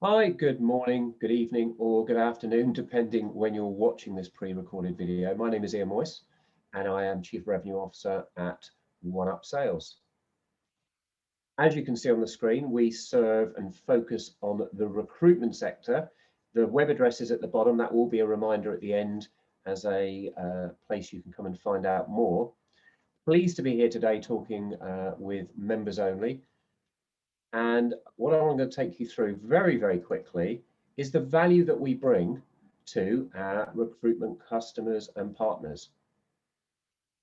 Hi, good morning, good evening, or good afternoon, depending when you're watching this pre-recorded video. My name is Ian Moyce, and I am Chief Revenue Officer at OneUp Sales. As you can see on the screen, we serve and focus on the recruitment sector. The web address is at the bottom. That will be a reminder at the end as a place you can come and find out more. Pleased to be here today talking with members only. And what I'm going to take you through very, very quickly is the value that we bring to our recruitment customers and partners.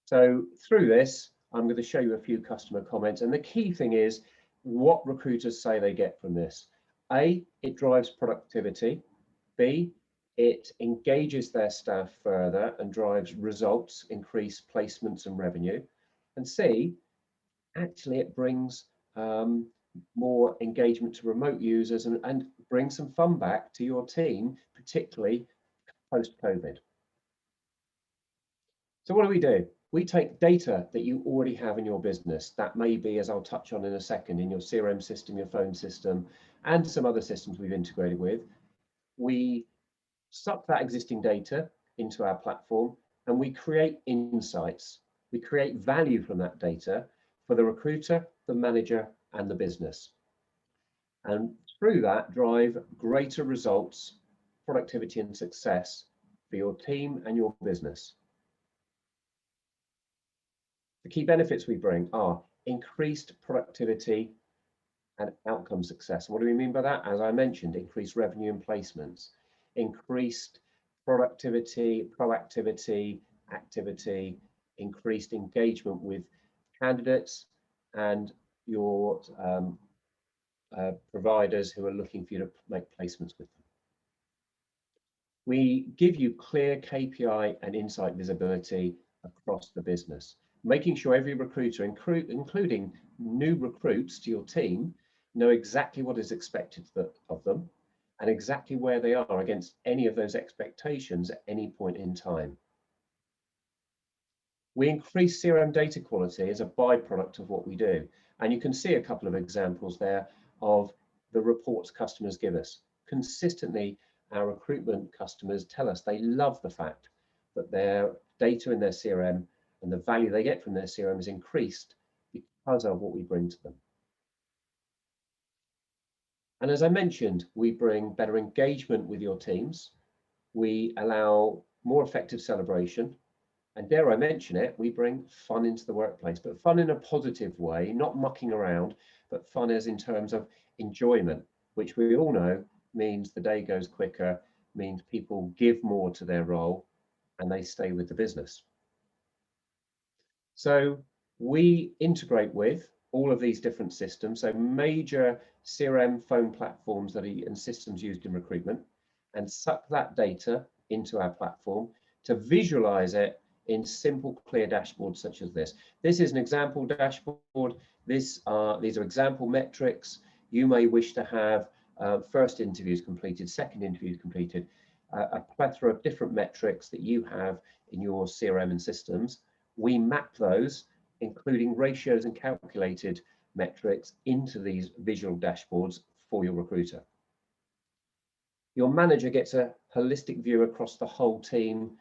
So through this, I'm going to show you a few customer comments. And the key thing is what recruiters say they get from this. A, it drives productivity. B, it engages their staff further and drives results, increased placements and revenue. And C, actually it brings more engagement to remote users and bring some fun back to your team, particularly post-COVID. So what do? We take data that you already have in your business. That may be, as I'll touch on in a second, in your CRM system, your phone system, and some other systems we've integrated with. We suck that existing data into our platform and we create insights. We create value from that data for the recruiter, the manager, and the business. And through that, drive greater results, productivity, and success for your team and your business. The key benefits we bring are increased productivity and outcome success. And what do we mean by that? As I mentioned, increased revenue and placements, increased productivity, proactivity, activity, increased engagement with candidates and your providers who are looking for you to make placements with them. We give you clear KPI and insight visibility across the business, making sure every recruiter, including new recruits to your team, know exactly what is expected of them and exactly where they are against any of those expectations at any point in time. We increase CRM data quality as a byproduct of what we do. And you can see a couple of examples there of the reports customers give us. Consistently, our recruitment customers tell us they love the fact that their data in their CRM and the value they get from their CRM is increased because of what we bring to them. And as I mentioned, we bring better engagement with your teams. We allow more effective celebration. And dare I mention it, we bring fun into the workplace, but fun in a positive way, not mucking around, but fun as in terms of enjoyment, which we all know means the day goes quicker, means people give more to their role and they stay with the business. So we integrate with all of these different systems, so major CRM phone platforms and systems used in recruitment, and suck that data into our platform to visualize it in simple, clear dashboards such as this. This is an example dashboard. These are example metrics. You may wish to have first interviews completed, second interviews completed, a plethora of different metrics that you have in your CRM and systems. We map those, including ratios and calculated metrics, into these visual dashboards for your recruiter. Your manager gets a holistic view across the whole team,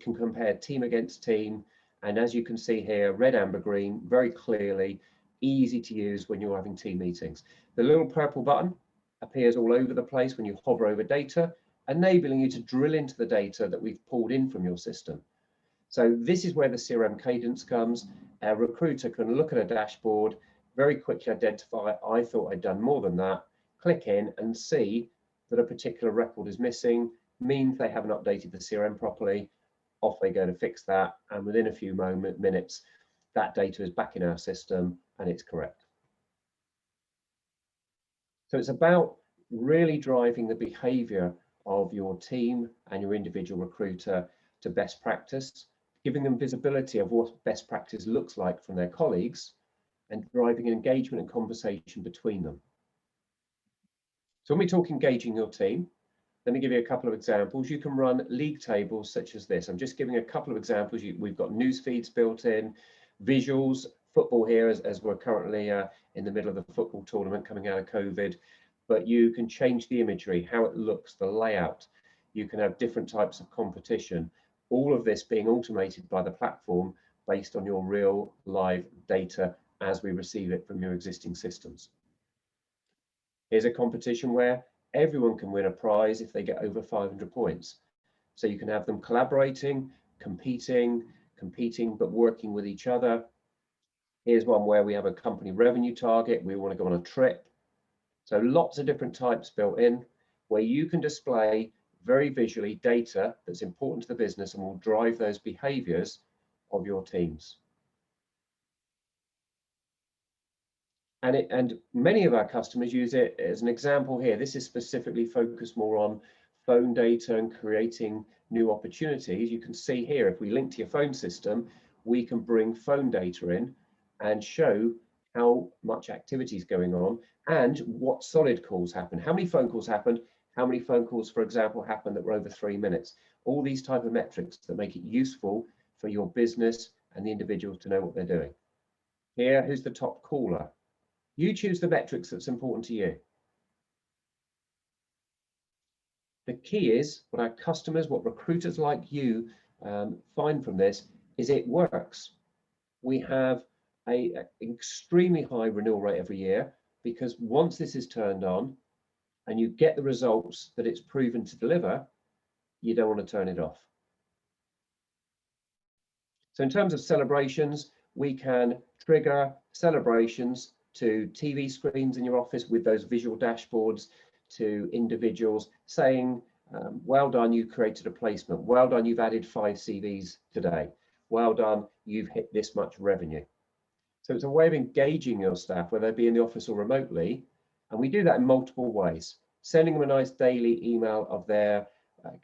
can compare team against team. And as you can see here, red, amber, green, very clearly, easy to use when you're having team meetings. The little purple button appears all over the place when you hover over data, enabling you to drill into the data that we've pulled in from your system. So this is where the CRM cadence comes. A recruiter can look at a dashboard, very quickly identify, I thought I'd done more than that, click in and see that a particular record is missing, means they haven't updated the CRM properly. Off they go to fix that, and within a few minutes, that data is back in our system and it's correct. So it's about really driving the behavior of your team and your individual recruiter to best practice, giving them visibility of what best practice looks like from their colleagues, and driving engagement and conversation between them. So when we talk engaging your team, let me give you a couple of examples. You can run league tables such as this. I'm just giving a couple of examples. We've got news feeds built in, visuals, football here as we're currently in the middle of the football tournament coming out of COVID. but you can change the imagery, how it looks, the layout. You can have different types of competition. All of this being automated by the platform based on your real live data as we receive it from your existing systems. Here's a competition where everyone can win a prize if they get over 500 points. So you can have them collaborating, competing, but working with each other. Here's one where we have a company revenue target. We want to go on a trip. So lots of different types built in where you can display very visually data that's important to the business and will drive those behaviors of your teams. And many of our customers use it as an example here. This is specifically focused more on phone data and creating new opportunities. You can see here, if we link to your phone system, we can bring phone data in and show how much activity is going on and what solid calls happen. How many phone calls happened? How many phone calls, for example, happened that were over 3 minutes? All these type of metrics that make it useful for your business and the individual to know what they're doing. Here, who's the top caller? You choose the metrics that's important to you. The key is what our customers, what recruiters like you find from this is it works. We have an extremely high renewal rate every year because once this is turned on and you get the results that it's proven to deliver, you don't want to turn it off. So in terms of celebrations, we can trigger celebrations to TV screens in your office with those visual dashboards, to individuals saying, well done, you created a placement. Well done, you've added 5 CVs today. Well done, you've hit this much revenue. So it's a way of engaging your staff, whether they be in the office or remotely. And we do that in multiple ways. Sending them a nice daily email of their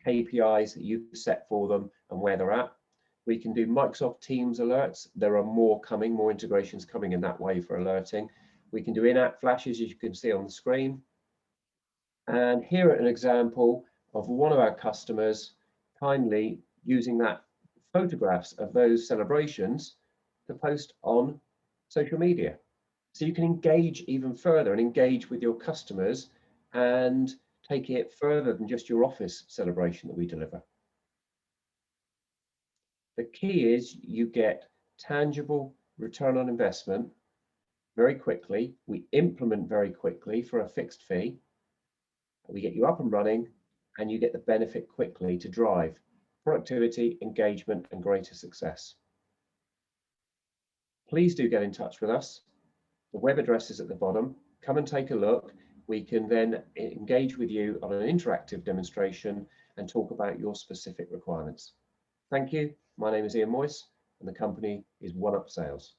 KPIs that you've set for them and where they're at. We can do Microsoft Teams alerts. There are more coming, more integrations coming in that way for alerting. We can do in-app flashes, as you can see on the screen. And here an example of one of our customers kindly using that photographs of those celebrations to post on social media. So you can engage even further and engage with your customers and take it further than just your office celebration that we deliver. The key is you get tangible return on investment very quickly. We implement very quickly for a fixed fee. We get you up and running and you get the benefit quickly to drive productivity, engagement, and greater success. Please do get in touch with us. The web address is at the bottom. Come and take a look. We can then engage with you on an interactive demonstration and talk about your specific requirements. Thank you. My name is Ian Moyse and the company is OneUp Sales.